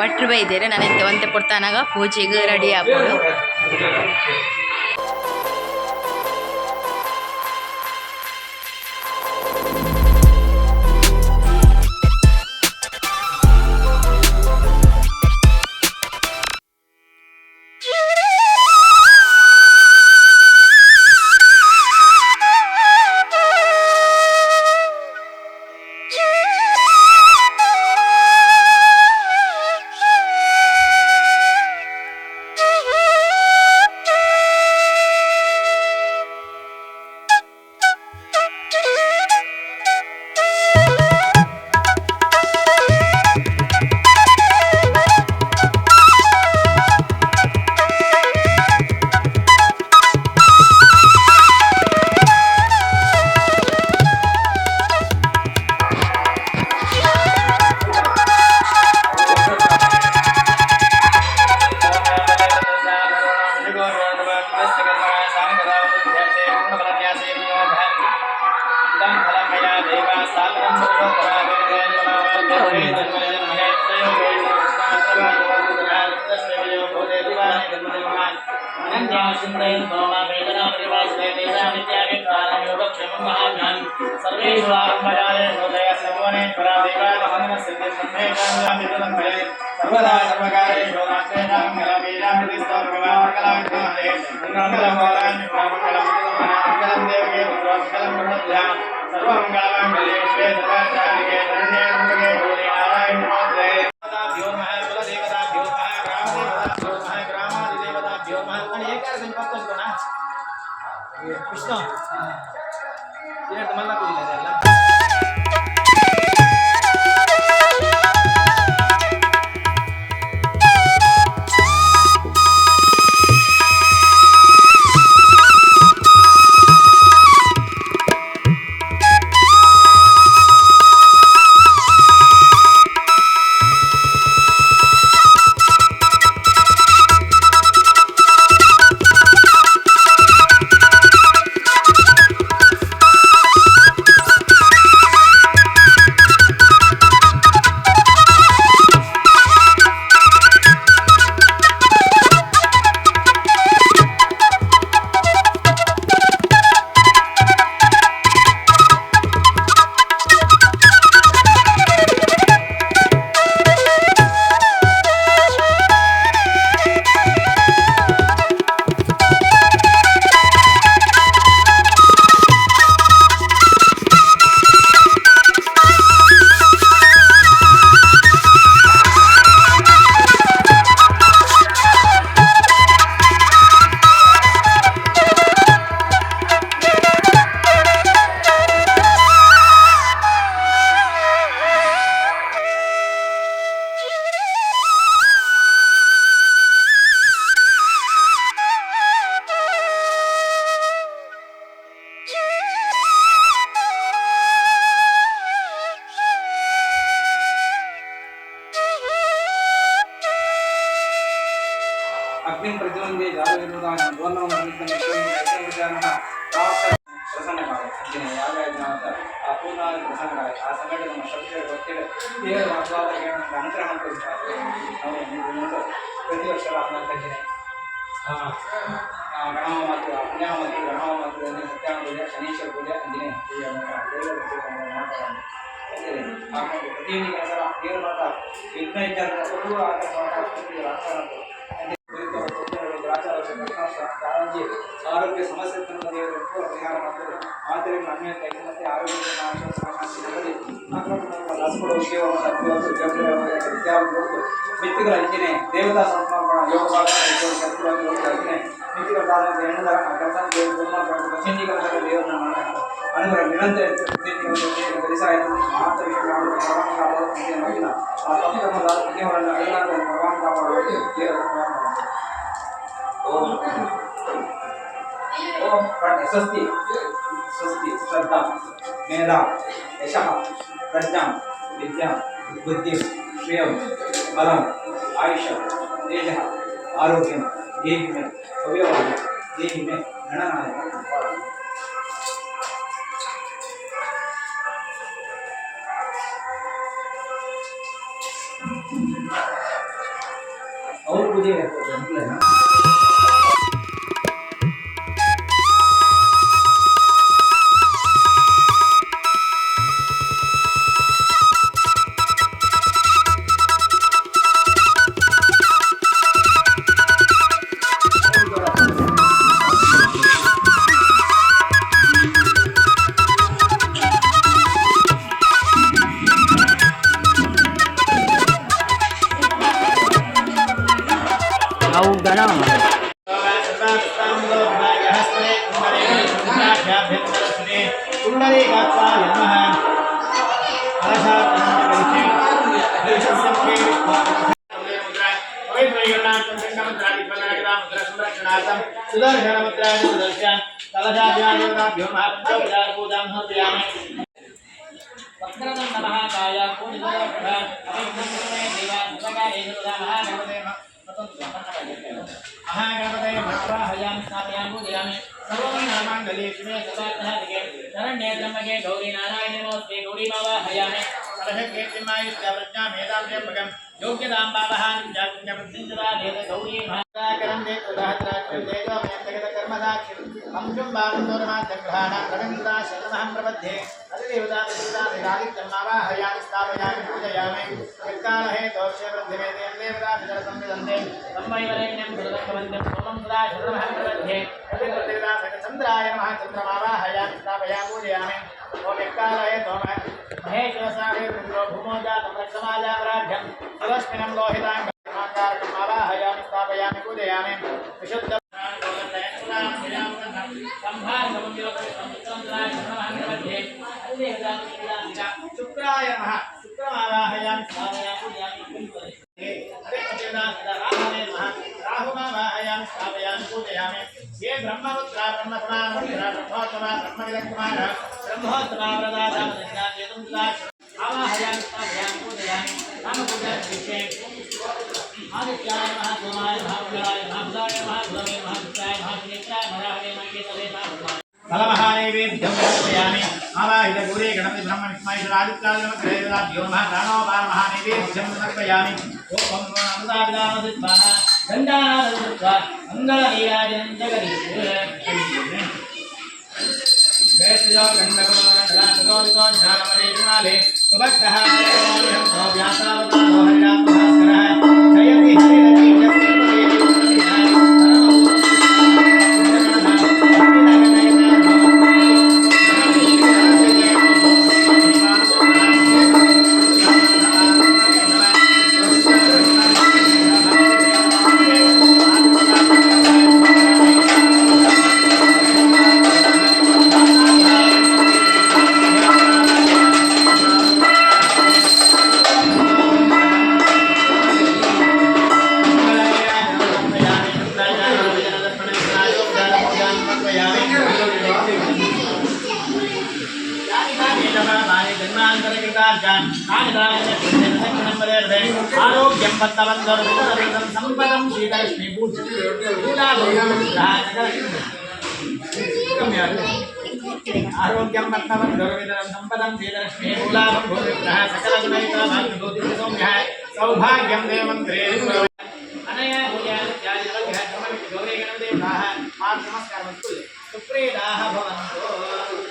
ಭಟ್ರು ಬೈದೇರೆ ನಾನು ಒಂತೆ ಕೊಡ್ತಾನಾಗ ಪೂಜೆಗೆ ರೆಡಿ ಆಗ್ಬೋದು. Krishna, ini teman aku ini adalah. अग्नि प्रतिबंधे जागरूकता बोलना प्रसन्न अपूर्ण प्रसन्न आ संघटन अनुग्रह प्रति वर्ष गणहोम पुण्यहोम गणहोम सत्यान पूजा शनीश्वर पूजा अंजने ಪ್ರತಿಯೊಂದು ಕೆಲಸ ದೇವರು ಮಾತ್ರ ವಿಘ್ನ ಇದ್ದಂತೆ ಆರೋಗ್ಯ ಸಮಸ್ಯೆ ಪರಿಹಾರ ಮಾಡ್ತಾರೆ ಆದ್ದರಿಂದ ಅನ್ಯ ಮತ್ತೆ ಆರೋಗ್ಯ ಮಿತಿಗಳ ಅಂಜನೆ ದೇವತಾ ಸಮರ್ಪಣ ಯೋಗ ಮಿತಿಗಳ ಕೆಲಸ ದೇವರನ್ನ ಅನುಗ್ರಹ ನಿರಂತರ ಮಾತ್ರ ವಿಷಯ ಆ ತಪ್ಪನ್ನು ಭಗವಾನ್ ಕಾಪಾಡುವುದು ದೇವರ ओम स्वस्ति स्वस्ति श्रद्धा मेधा यशः प्रज्ञा विद्या बुद्धि श्रियं बलम आयुष तेजः आरोग्यम देहि में अवयव देहि में गणनाय ಪೂಜೆ ಅಂಕಲೇನಾ ಅವು ಗಣ महागणपतये महावाहयामि स्थापयामि पूजयामि सर्वमङ्गलमाङ्गल्ये शिवे सर्वार्थसाधिके शरण्ये त्र्यम्बके गौरी नारायणे नमोऽस्ते गौरी वाहयामि कलशकीर्तिमायुष्य प्रज्ञा मेधाव्यम्बकं योग्यतां पावहानि जागृत्यवृद्धिञ्चदा देव गौरी महाकरं दे उदाहत्राक्षं देवमयन्तगतकर्मदाक्षं अंशुं बाहुन्दोरमाद्यग्रहाणां रविन्द्रदा शरणमहं प्रपद्ये अधिदेवता विदादित्यमावाहयामि स्थापयामि पूजयामि यत्कालहे दोषे वृद्धिमेते देवता विदरसंविदन्ते तन्मयवरेण्यं गुरुदत्तवन्द्यं सोमं सदा शरणमहं प्रपद्ये प्रतिदेवता सकचन्द्राय नमः चन्द्रमावाहयामि स्थापयामि पूजयामि ओम यत्कालहे सोमः महेश्वरसारे रुद्रो भूमो जातं रक्षमाजापराध्यं सुरश्मिनं लोहिताङ्गं आवाहयामि स्थापयामि पूजयामि विशुद्ध शुक्राय नमः शुक्रमावाहयामि स्थापयामि पूजयामि राहुमावाहयामि स्थापयामि पूजयामि ये ब्रह्मपुत्रा ब्रह्मसमानमुद्रा ब्रह्मोत्तमा ब्रह्मविदकुमारः ब्रह्मोत्तमा वरदाधामनिष्ठाचेतुं आवाहयामि स्थापयामि पूजयामि नामपूजाविषये आदित्याय नमः सोमाय नमः मंगलाय नमः बुधाय नमः बुधवे नमः शुक्राय नमः शनेश्वराय मराहवे नमः केतवे नमः फलमहानैवेद्यं समर्पयामि आवाहित गौरी गणपति ब्रह्म विष्णुईश्वरादित्याय नमः ग्रहदेवताभ्यो नमः प्राणोपान महानैवेद्यं समर्पयामि ओम अमृताभिधानमसि स्वाहा गन्धानादृत्वा मङ्गलनीराजनं जगदीश वेदयो गन्धकमलगन्धराजगौरिको ज्ञानमरेतिमाले सुभक्तः व्यासावतारो हरिरामभास्करः जयति आरोग्यं पत्तवन्दोरविदं संपदं श्रीलक्ष्मी आरोग्यं पत्तवन्दोरविदं संपदं श्रीलक्ष्मी मूलाभं भूतिग्रह सकलगुणैकभाग्यभूतिसौम्यः सौभाग्यं देवमन्त्रे अनया पूजादित्यादिवग्रह गौरी गणदेवताः मां नमस्कारमस्तु सुप्रीताः भवन्तु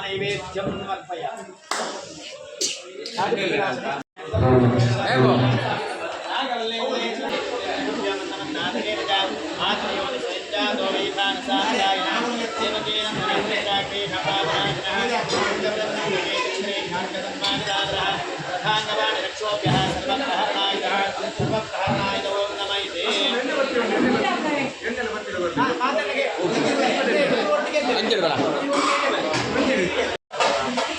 नैवेद्यं समर्पयामि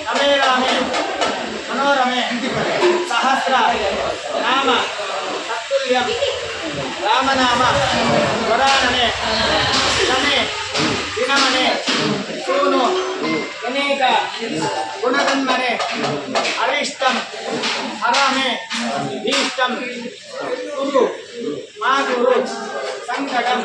रमे रामे मनोरमे सहस्र नाम तत्तुल्यं रामनाम वरानने शने दिनमने सूनु अनेक गुणगन्मने अरिष्टं हरमे भीष्टं कुरु मा कुरु संकटं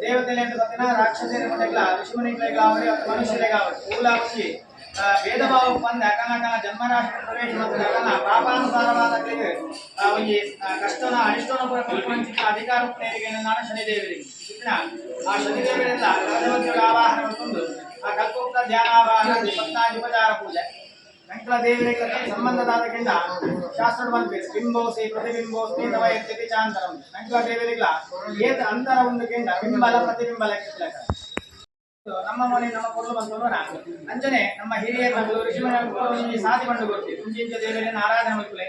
దేవతలైన రాక్షసుల ఋషిమునిలే కావాలి మనుషులే కావాలి ఊళ్ళ వచ్చి ಭೇದಭಾವ ಬಂದ ಯಾಕಂದ್ರೆ ಜನ್ಮರಾಶಿ ಪ್ರವೇಶ ಯಾಕಂದ್ರೆ ಪಾಪಾನುಸಾರವಾದ ಈ ಕಷ್ಟನ ಅನಿಷ್ಟನ ಪ್ರಪಂಚಿಕ ಅಧಿಕಾರ ನಾನು ಶನಿದೇವರಿಗೆ ಆ ಶನಿದೇವರೆಲ್ಲ ಆವಾಹನ ಮಾಡ್ಕೊಂಡು ಆ ಕಲ್ಪೋಕ್ತ ಧ್ಯಾನ ಆವಾಹನ 14 ಉಪಚಾರ ಪೂಜೆ వెంకట దేవికి సంబంధదాతకింద శాస్త్రుడు పంపి బింబోసి ప్రతిబింబోస్మి తవ యత్యతి చాంతరం వెంకట దేవికి ఏత అంತರ ఉంది కింద ಬಿಂಬಲ ಪ್ರತಿಬಿಂಬ ಲೆಕ್ಕ ನಮ್ಮ ಮನೆ ನಮ್ಮ ಕೊರಲು ಬಂದವರು ಅಂಜನೆ ನಮ್ಮ ಹಿರಿಯ ಮಕ್ಕಳು ಋಷಿಮುನಿ ಸಾಧಿ ಬಂಡು ಕೊಡ್ತೀವಿ ಮುಂಚಿನ ದೇವರನ್ನು ಆರಾಧನೆ ಮಕ್ಕಳೇ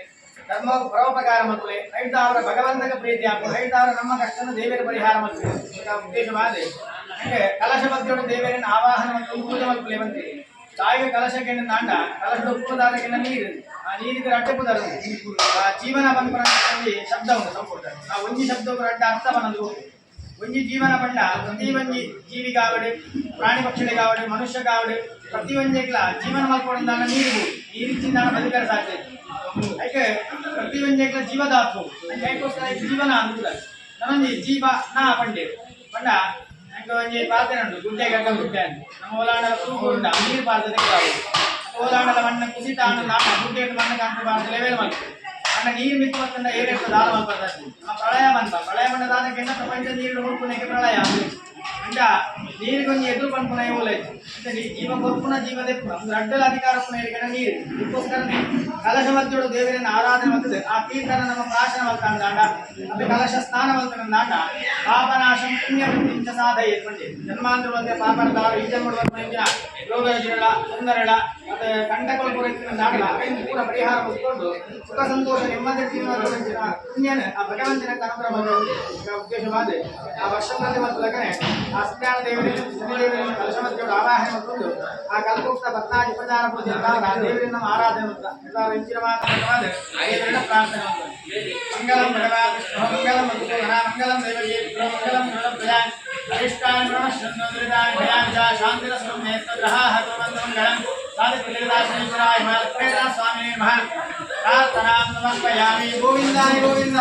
ಧರ್ಮ ಪರೋಪಕಾರ ಮಕ್ಕಳೇ ಐದಾವರ ಭಗವಂತನ ಪ್ರೀತಿ ಹಾಕು ಐದಾವರ ನಮ್ಮ ಕಷ್ಟನ ದೇವರ ಪರಿಹಾರ ಮಕ್ಕಳು ಉದ್ದೇಶವಾದ ಹಂಗೆ ಕಲಶ ಮಧ್ಯೊಡ ದೇವರನ್ನು ಆವಾಹನ ಮತ್ತು ಪೂಜೆ ಮಕ್ಕಳೇ ಬಂತೀವಿ ತಾಯಿಗೆ ಕಲಶಕ್ಕೆ ನಾಂಡ ಕಲಶದ ಉಪ್ಪುದಾರಕ್ಕಿಂತ ನೀರು ಆ ನೀರಿಗೆ ಅಡ್ಡ ಪುದರ ಜೀವನ ಬಂದ ಶಬ್ದ ಉಂಟು ಸಂಪೂರ್ಣ ಆ ಒಂಜಿ ಶಬ್ದಕ್ಕೆ ಅಡ್ಡ ಅರ್ಥ ಬಂದು ಒಂಜಿ ಜೀವನ ಬಂಡ ಪ್ರತಿ ಒಂಜಿ ಜೀವಿ ಕಾವಡೆ ಪ್ರಾಣಿ ಪಕ್ಷಿಗಳು ಕಾವಡೆ ಮನುಷ್ಯ ಕಾವಡೆ ಪ್ರತಿ ಒಂಜಿಗಳ ಜೀವನ ಮಲ್ಕೊಂಡ ನೀರಿಚ್ಚಿಂದ ಬದುಕರ ಸಾಧ್ಯ ಯಾಕೆ ಪ್ರತಿ ಒಂಜಿಗಳ ಜೀವದಾತು ಯಾಕೋಸ್ಕರ ಜೀವನ ಅಂತ ನಮ್ಮಂಜಿ ಜೀವ ನಾ ಪಂಡೆ ಪಂಡ ಒಂಜಿ ಪಾತ್ರೆ ಉಂಟು ಗುಡ್ಡೆ ಗಡ್ಡ ಗುಡ್ಡೆ ಅಂತ ನಮ್ಮ ಓಲಾಂಡಲ ತೂಗು ಉಂಟ ನೀರು ಪಾತ್ರೆ ಓಲಾಂಡಲ ಮಣ್ಣ ಕುಸಿತ ಗುಡ್ಡೆ ಮಣ್ಣ ಕಾಂತ ಪಾತ್ರೆ ಲೆವೆಲ್ ಮಾಡ್ತೀವಿ ಅಣ್ಣ ನೀರು ಮಿತ್ತು ಮತ್ತಂದ ಏನೇನು ದಾನ ಮಾಡ್ಬಾರ್ದು ನಮ್ಮ ಪ್ರಳಯ ಬಂದ ದಾನಕ್ಕೆಂಡ ಪ್ರಪಂಚ ನೀರು ಹುಡುಕುನಕ್ಕೆ ಪ್ರಳಯ ಅಂಟ ನೀರಿಗೊಂದು ಎದುರು ಪಂಪುನ ಇವಲೈತು ಅಂತ ಜೀವ ಕೊರ್ಪುನ ಜೀವದೆ ಅಡ್ಡಲ ಅಧಿಕಾರ ಪುನಃ ನೀರು ಇದಕ್ಕೋಸ್ಕರನೇ ಕಲಶ ಮಧ್ಯೊಡು ದೇವರನ್ನು ಆರಾಧನೆ ಮಾಡ್ತದೆ ಆ ತೀರ್ಥನ ನಮ್ಮ ಪ್ರಾಶನ ಮಲ್ತಾಂಡ ಅದು ಕಲಶ ಸ್ನಾನ ಮಲ್ತಾಂಡ ಪಾಪನಾಶಂ ಪುಣ್ಯ ವೃತ್ತಿಂಚ ಸಾಧಯ ಪಂಡಿ ಜನ್ಮಾಂತರ ಬಂದ್ರೆ ಪಾಪನ ಈ ಜನ್ಮಡು ಬಂದ ರೋಗ ಜಿರಳ ಸುಂದರಳ ಮತ್ತೆ ಕಂಟಕಲ ಪೂರೈಸಿದ ನಾಡಲ ಐದು ಪೂರ ಪರಿಹಾರ ಮುಗಿಕೊಂಡು ಸುಖ ಸಂತೋಷ ನೆಮ್ಮದಿ ಜೀವನ ಪುಣ್ಯನ ಆ ಭಗವಂತನ ಅನುಗ್ರಹ ಉದ್ದೇಶವಾದ ಆ ವರ್ಷದಲ್ಲಿ ಮತ್ತು ಲಗ್ನೆ ಆ ಸತ್ಯಾನ ದೇವರಿಗೆ ಶನಿದೇವರನ್ನು ಕಲಶ ಮಧ್ಯೊಡು ಆವಾಹನೆ ಮಾಡಿಕೊಂಡು ಆ ಕಲ್ಪೋಕ್ತ ಭಕ್ತಾಜಿ ಉಪಚಾರ ಪೂಜೆ ದೇವರನ್ನು ನಮ್ಮ ಆರಾಧನೆ ಎಲ್ಲರೂ ಹೆಚ್ಚಿನ ಮಾತನಾಡವಾದ ದೇವರನ್ನ ಪ್ರಾರ್ಥನೆ ಮಂಗಲಂ ಭಗವಾನ್ ವಿಷ್ಣು ಮಂಗಲಂ ಮಧುಸೂದನ ಮಂಗಲಂ ದೇವರಿಗೆ ಮಂಗಲಂ ಪ್ರಜಾ ಅರಿಷ್ಟಾನ್ ಶ್ರೀದಾನ್ ಭಯಾಜ ಶಾಂತಿರಸ್ವಂ ನೇತ್ರಗ್ರಹ ಹತವಂತಮಂಗಳಂ ಸಾಧಿಪತಿದಾಶನೇಶ್ವರಾಯ ಮಹಾಲಕ್ಷ್ಮೇದ ಸ್ವಾಮಿನೇ ನಮಃ ಪ್ರಾರ್ಥನಾಂ ಸಮರ್ಪಯಾಮಿ ಗೋವಿಂದಾಯ ಗೋವಿಂದ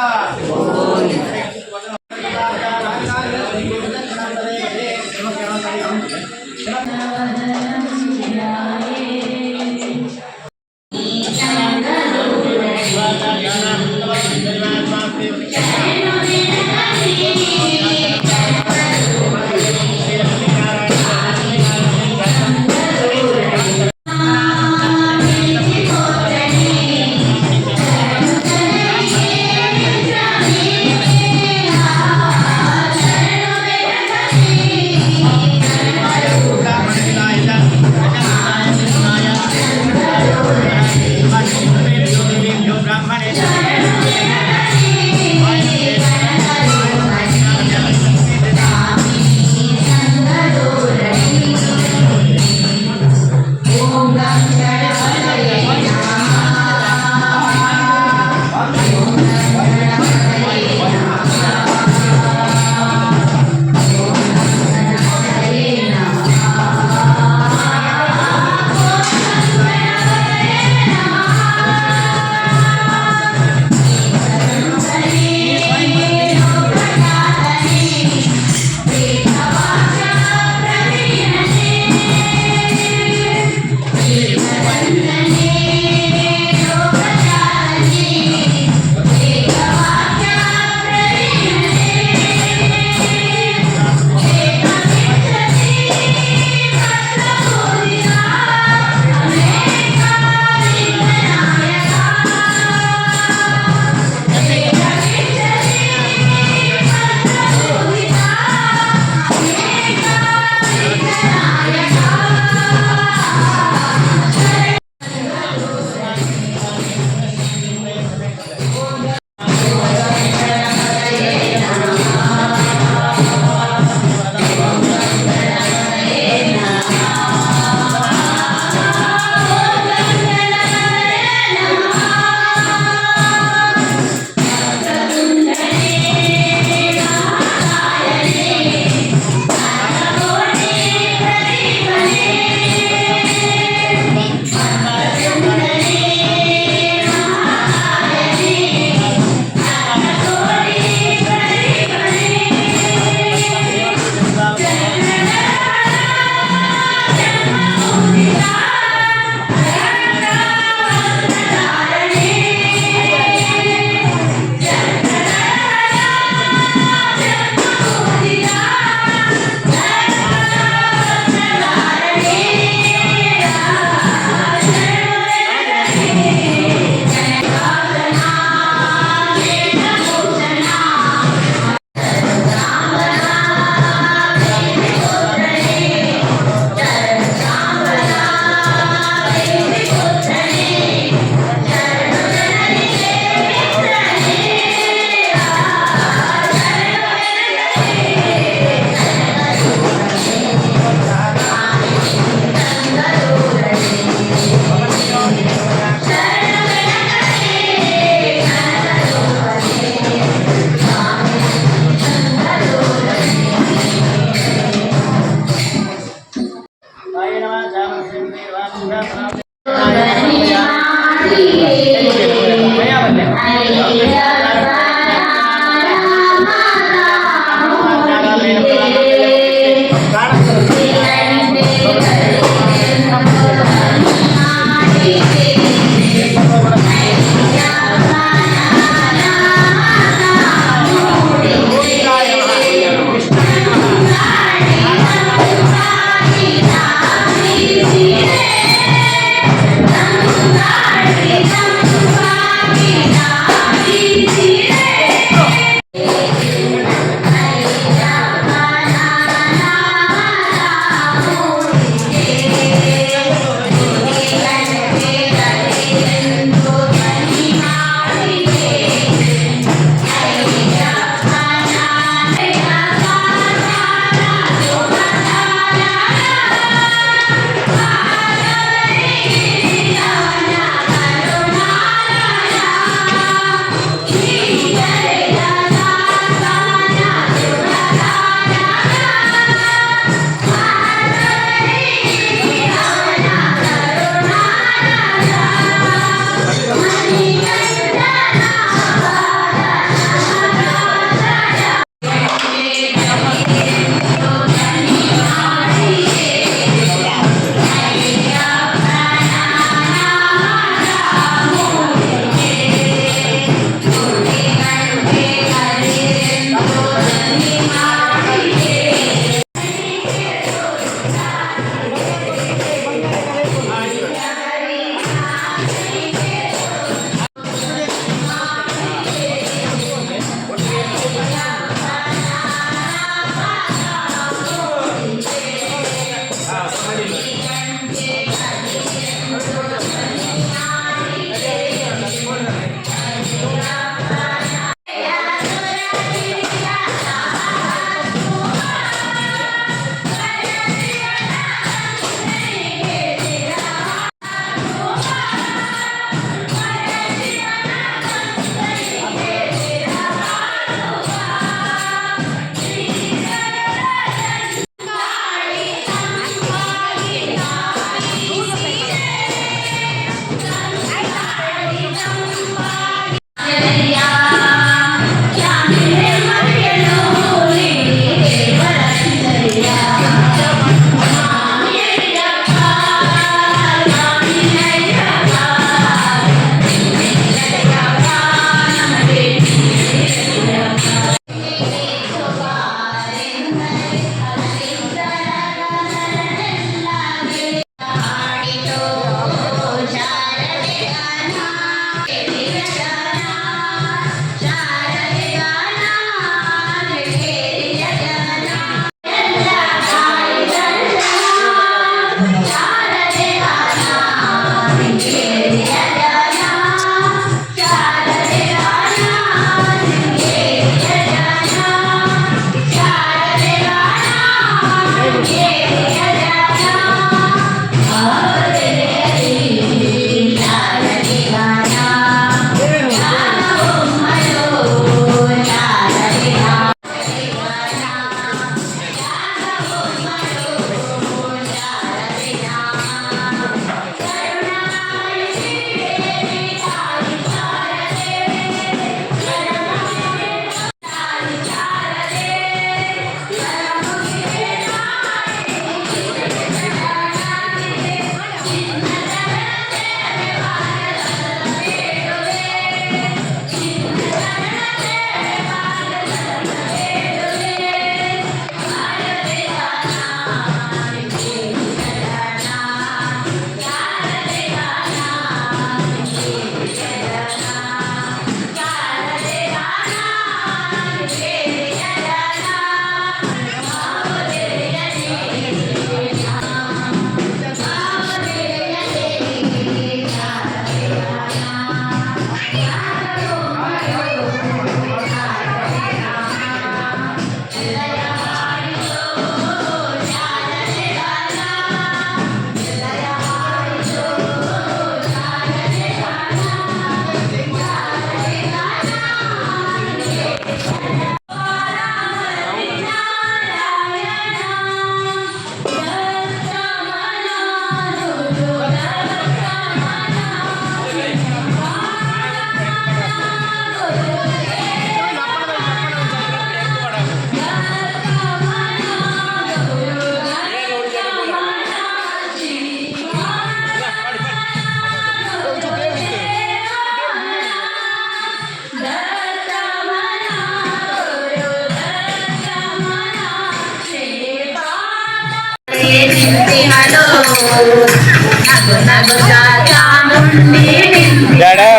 ನಗು ನಗುತ್ತಾ ಚಾಮುಂಡಿ ನಿಂತಿಹಳು.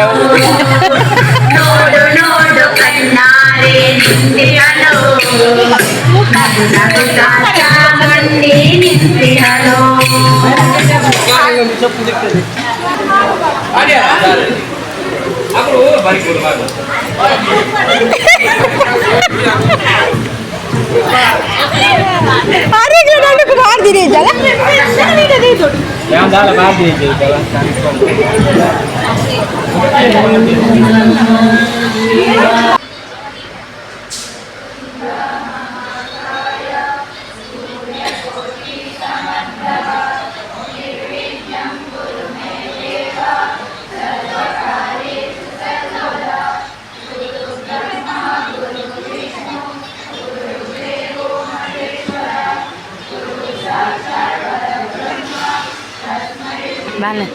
ನೋಡು ನೋಡು ಕಣ್ಣಾರೆ ನಿಂತಿಹಳು. ನಗು ನಗುತ್ತಾ ಚಾಮುಂಡಿ ನಿಂತಿಹಳು. ಬಾಲೆ